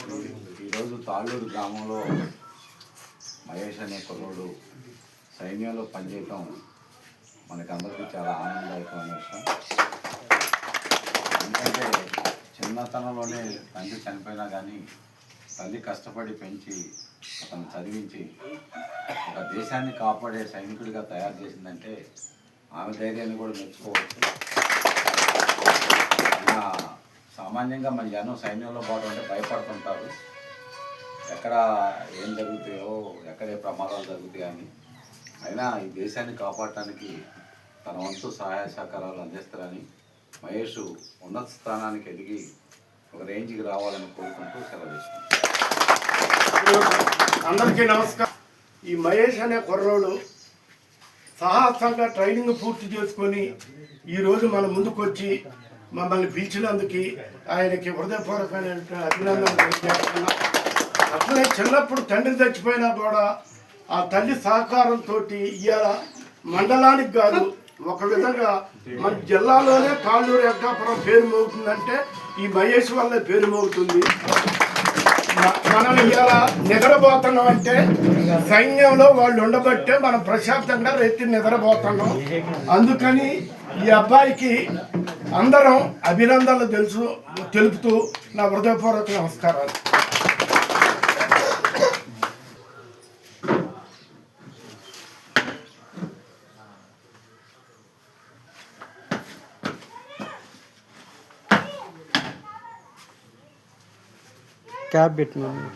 ఈరోజు తాళ్ళూరు గ్రామంలో మహేష్ అనే కుర్రోడు సైన్యంలో పనిచేయటం మనకందరికీ చాలా ఆనందదాయకమైన విషయం. ఎందుకంటే చిన్నతనంలోనే తండ్రి చనిపోయినా కానీ తల్లి కష్టపడి పెంచి అతను చదివించి ఒక దేశాన్ని కాపాడే సైనికుడిగా తయారు చేసిందంటే ఆమె ధైర్యాన్ని కూడా మెచ్చుకోవచ్చు. సామాన్యంగా మన జనం సైన్యంలో పోవడం అంటే భయపడుతుంటారు, ఎక్కడ ఏం జరుగుతాయో, ఎక్కడే ప్రమాదాలు జరుగుతాయని. అయినా ఈ దేశాన్ని కాపాడటానికి తన వంతు సహాయ సహకారాలు అందిస్తారని మహేష్ ఉన్నత స్థానానికి ఎదిగి ఒక రేంజ్కి రావాలని కోరుకుంటూ సెలవు ఇస్తున్నాను. అందరికీ నమస్కారం. ఈ మహేష్ అనే కుర్రోడు సాహసంగా ట్రైనింగ్ పూర్తి చేసుకొని ఈరోజు మన ముందుకు వచ్చి మమ్మల్ని పిలిచినందుకు ఆయనకి హృదయపూర్వకమైన అభినందనలు తెలియజేస్తున్నాం. అట్లనే చిన్నప్పుడు తండ్రి చచ్చిపోయినా కూడా ఆ తల్లి సహకారంతో ఇవాళ మండలానికి కాదు, ఒక విధంగా మన జిల్లాలోనే తాళ్ళూరు వెంకటాపురం పేరు మోగుతుందంటే ఈ మహేష్ వల్లే పేరు మోగుతుంది. మనం ఇవాళ నిద్రపోతున్నాం అంటే సైన్యంలో వాళ్ళు ఉండబట్టే మనం ప్రశాంతంగా రైతు నిద్రపోతున్నాం. అందుకని ఈ అబ్బాయికి అందరం అభినందనలు తెలుపుతూ నా హృదయపూర్వక నమస్కారాలు. క్యాబ్ పెట్టినాను.